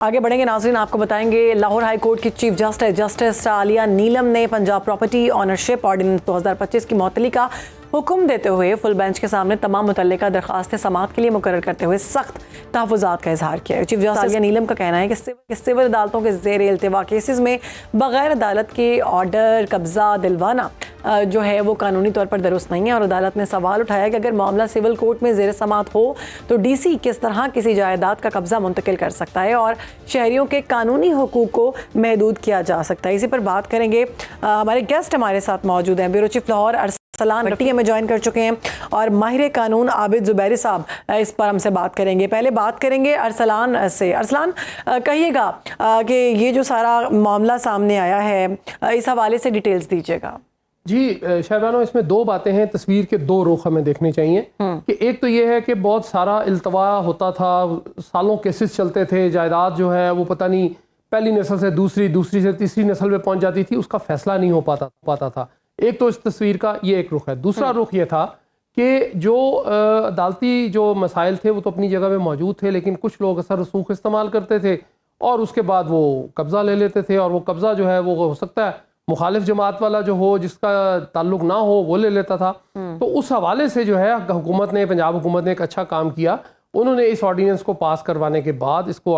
आगे बढ़ेंगे नाज़रीन, आपको बताएंगे लाहौर हाई कोर्ट की चीफ जस्टिस आलिया नीलम ने पंजाब प्रॉपर्टी ऑनरशिप ऑर्डिनेंस 2025 की मुअत्तली का हुक्म देते हुए फुल बेंच के सामने तमाम मुतल्लिका दरख्वास्तें समाअत के लिए मुकर्रर करते हुए सख्त तहफ़्फ़ुज़ात का इजहार किया है। चीफ जस्टिस आलिया नीलम का कहना है कि सिविल अदालतों के ज़ेर इल्तिवा केसेस में बगैर अदालत के ऑर्डर कब्ज़ा दिलवाना जो है वो कानूनी तौर पर दुरुस्त नहीं है, और अदालत ने सवाल उठाया कि अगर मामला सिविल कोर्ट में ज़ेर समाअत हो तो डीसी किस तरह किसी जायदाद का कब्जा मुंतकिल कर सकता है और शहरियों के कानूनी हुकूक को महदूद किया जा सकता है। इसी पर बात करेंगे। हमारे गेस्ट हमारे साथ मौजूद हैं। ब्यूरो चीफ लाहौर अरसलान भट्टी हमें ज्वाइन कर चुके हैं, और माहिर कानून आबिद जुबैरी साहब इस पर हमसे बात करेंगे। पहले बात करेंगे अरसलान से। अरसलान, कहिएगा कि ये जो सारा मामला सामने आया है, इस हवाले से डिटेल्स दीजिएगा। जी शहबानो, इसमें दो बातें हैं, तस्वीर के दो रुख हमें देखने चाहिए कि एक तो ये है कि बहुत सारा इल्तवा होता था, सालों केसेस चलते थे, जायदाद जो है वो पता नहीं पहली नस्ल से दूसरी से तीसरी नस्ल में पहुंच जाती थी, उसका फैसला नहीं हो पाता था। एक तो इस तस्वीर का ये एक रुख है। दूसरा रुख ये था कि जो अदालती जो मसाइल थे वो तो अपनी जगह में मौजूद थे, लेकिन कुछ लोग असर रसूख इस्तेमाल करते थे और उसके बाद वो कब्ज़ा ले लेते थे, और वो कब्ज़ा जो है वो हो सकता है मुखालिफ जमात वाला जो हो, जिसका ताल्लुक ना हो, वो ले लेता था। तो उस हवाले से जो है हुकूमत ने, पंजाब हुकूमत ने एक अच्छा काम किया। उन्होंने इस ऑर्डिनेंस को पास करवाने के बाद इसको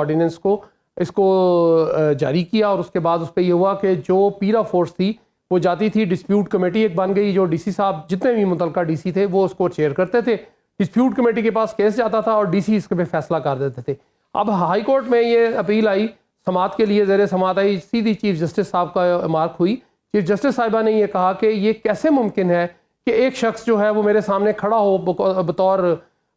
जारी किया, और उसके बाद उस पर यह हुआ कि जो पीरा फोर्स थी वो जाती थी, डिस्प्यूट कमेटी एक बन गई, जो डीसी साहब जितने भी मुतलका डीसी थे वो उसको चेयर करते थे। डिस्प्यूट कमेटी के पास केस जाता था और डीसी इसके पे फैसला कर देते थे। अब हाई कोर्ट में ये अपील आई, समाअत के लिए ज़ेर समाअत आई, सीधी चीफ जस्टिस साहब का मार्क हुई। चीफ जस्टिस साहिबा ने यह कहा कि ये कैसे मुमकिन है कि एक शख्स जो है वो मेरे सामने खड़ा हो बतौर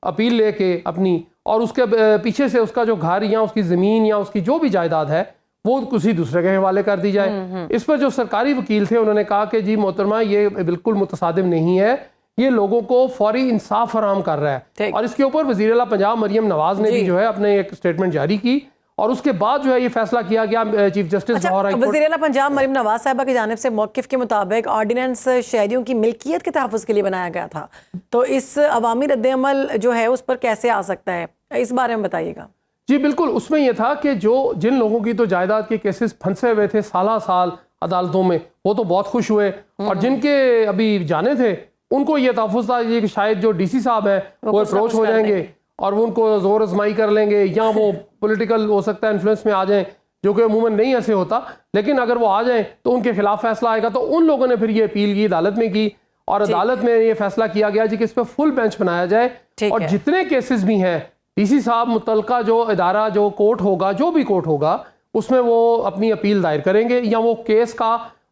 अपील लेके अपनी, और उसके पीछे से उसका जो घर या उसकी ज़मीन या उसकी जो भी जायदाद है वो किसी दूसरे के हवाले कर दी जाए। इस पर जो सरकारी वकील थे उन्होंने कहा कि जी मोहतरमा, ये बिल्कुल मुतसादिम नहीं है, ये लोगों को फौरी इंसाफ फराहम कर रहा है। और इसके ऊपर वज़ीर आला पंजाब मरियम नवाज ने भी जो है अपने एक स्टेटमेंट जारी की, और उसके बाद जो है ये फैसला किया गया chief justice Lahore high court. वज़ीर आला पंजाब मरियम नवाज साहिबा की जानिब से मौक़िफ़ के मुताबिक ऑर्डिनेंस शहरियों की मिल्कियत के तहफ़्फ़ुज़ के लिए बनाया गया था, तो इस अवामी रद्द-ए-अमल जो है उस पर कैसे आ सकता है, इस बारे में बताइएगा। जी बिल्कुल, उसमें यह था कि जिन लोगों की तो जायदाद के केसेस फंसे हुए थे साल अदालतों में, वो तो बहुत खुश हुए, और जिनके अभी जाने थे उनको ये तहफ़्फ़ुज़ था कि शायद जो डीसी साहब है वो अप्रोच हो जाएंगे और वो उनको जोर आजमाई कर लेंगे, या वो पॉलिटिकल हो सकता है इन्फ्लुएंस में आ जाएं, जो कि अमूमन नहीं ऐसे होता, लेकिन अगर वो आ जाएं तो उनके खिलाफ फैसला आएगा। तो उन लोगों ने फिर ये अपील की, अदालत में की, और अदालत में ये फैसला किया गया जी कि इस पर फुल बेंच बनाया जाए, और जितने केसेस भी हैं डीसी साहब मुतलका जो इदारा, जो कोर्ट होगा, जो भी कोर्ट होगा, उसमें वो अपनी अपील दायर करेंगे, या वो केस का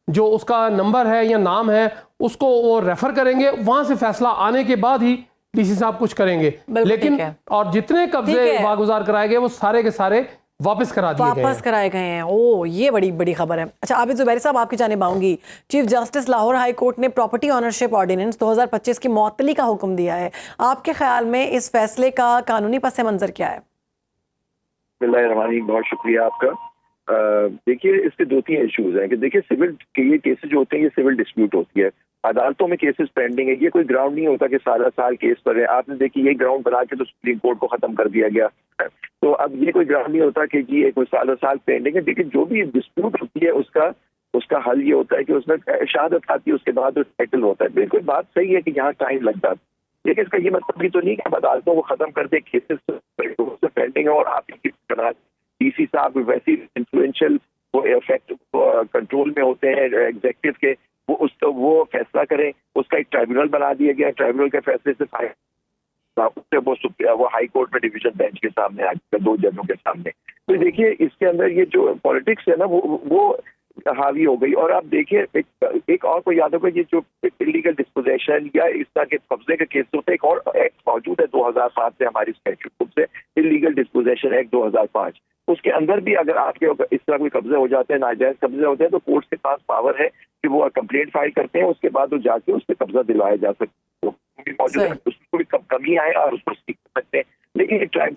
जो उसका नंबर है या नाम है उसको वो रेफर करेंगे, वहां से फैसला आने के बाद ही डीसी साहब कुछ करेंगे। लेकिन और जितने कब्जे वागुजार कराए गए वो सारे के सारे वापस कराए गए हैं। ओ, ये बड़ी खबर है। अच्छा, आबिद जुबैरी साहब, आपकी जानिब आऊंगी। Chief justice Lahore high court ने प्रॉपर्टी ऑनरशिप ऑर्डिनेंस 2025 की मुअत्तली का हुक्म दिया है। आपके ख्याल में इस फैसले का कानूनी पस मंजर क्या है? बहुत शुक्रिया आपका। देखिए, इसके दो तीन इश्यूज हैं कि देखिए सिविल के ये केसेस जो होते हैं ये सिविल डिस्प्यूट होती है, अदालतों में केसेस पेंडिंग है, ये कोई ग्राउंड नहीं होता कि साल केस पर है। आपने देखिए ये ग्राउंड बना के तो सुप्रीम कोर्ट को खत्म कर दिया गया, तो अब ये कोई ग्राउंड नहीं होता कि जी ये कोई साल पेंडिंग है। देखिए जो भी डिस्प्यूट होती है उसका हल ये होता है कि उसमें शहादत आती है, उसके बाद सेटल होता है। बिल्कुल बात सही है कि यहाँ टाइम लगता है, लेकिन इसका ये मतलब भी तो नहीं कि अदालतों को खत्म कर दे, केसेस पेंडिंग है और आप डीसी साहब वैसे इन्फ्लुएंशियल वो इफेक्ट कंट्रोल में होते हैं एग्जीक्यूटिव के, वो फैसला करें। उसका एक ट्राइब्यूनल बना दिया गया, ट्राइब्यूनल के फैसले से वो हाई कोर्ट में डिवीजन बेंच के सामने आएगा, 2 जजों के सामने। तो देखिए इसके अंदर ये जो पॉलिटिक्स है ना वो हावी हो गई। और आप देखिए एक और कोई याद होगा, ये जो इलीगल डिस्पोजेशन या इस तरह के कब्जे के केस होते हैं, एक और एक्ट मौजूद है 2005 से हमारी स्टैट्यूट बुक से, इलीगल डिस्पोजेशन एक्ट 2005। उसके अंदर भी अगर आपके इस तरह कोई कब्जे हो जाते हैं, नाजायज कब्जे होते हैं, तो कोर्ट के पास पावर है कि वो कंप्लेंट फाइल करते हैं, उसके बाद वो जाके उस पर कब्जा दिलवाया जा सकता है, मौजूद है, उसमें कोई कमी आए और उसको सीख सकते हैं। लेकिन ये ट्राइब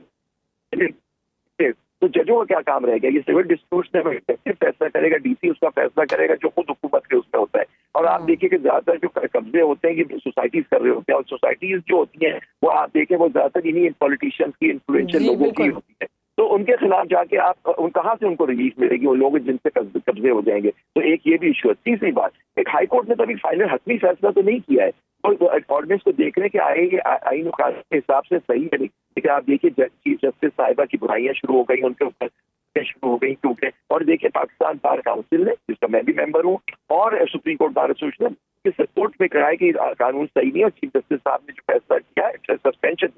तो जजों का क्या काम रहेगा? ये सिविल डिस्प्यूट्स में फैसला करेगा, डीसी उसका फैसला करेगा जो खुद हुकूमत के उसमें होता है। और आप देखिए कि ज्यादातर जो कब्जे होते हैं ये सोसाइटीज कर रहे होते हैं, और सोसाइटीज जो होती हैं वो आप देखें वो ज्यादातर इन्हीं पॉलिटिशियंस की, इन्फ्लुएंशियल लोगों की होती है। तो उनके खिलाफ जाके आप कहाँ से उनको रिलीफ मिलेगी, उन लोगों जिनसे कब्जे हो जाएंगे। तो एक ये भी इशू है। तीसरी बात, एक हाई कोर्ट ने तो अभी फाइनल हतमी फैसला तो नहीं किया है, तो ऑर्डिनेंस को देखने के आईन कानून के हिसाब से सही है नहीं। लेकिन आप देखिए चीफ जस्टिस साहिबा की बुराइयां शुरू हो गई, उनके ऊपर शुरू हो गई क्योंकि, और देखिए पाकिस्तान बार काउंसिल ने, जिसका मैं भी मेंबर हूँ, और सुप्रीम कोर्ट बार एसोसिएशन ने इस कोर्ट में कहा है कि कानून सही नहीं है, और चीफ जस्टिस साहब ने जो फैसला किया है सस्पेंशन।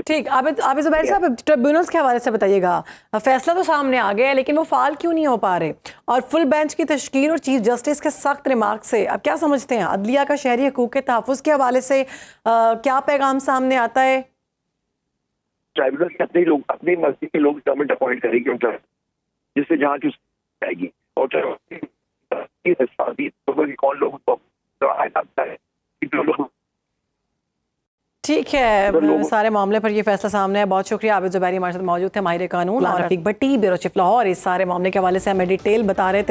ठीक, आप जुबैर साहब ट्रिब्यूनल्स के हवाले से बताइएगा, फैसला तो सामने आ गया है लेकिन वो फाल क्यों नहीं हो पा रहे, और फुल बेंच की तश्कील और चीफ जस्टिस के सख्त रिमार्क से आप क्या समझते हैं, अदलिया का शहरी हकूक़ के तहफ़्फ़ुज़ के हवाले से क्या पैगाम सामने आता है? ट्राइब्यूनल से अपनी मर्जी के लोग गवर्नमेंट अपॉइंट करेगी उनका, जिससे जहाँ की जाएगी, और कौन लोग ठीक है, सारे मामले पर ये फैसला सामने है। बहुत शुक्रिया, आबिद ज़ुबैरी हमारे साथ मौजूद थे, माहिर कानून, और रफीक भट्टी, ब्यूरो चीफ लाहौर, इस सारे मामले के हवाले से हमें डिटेल बता रहे थे।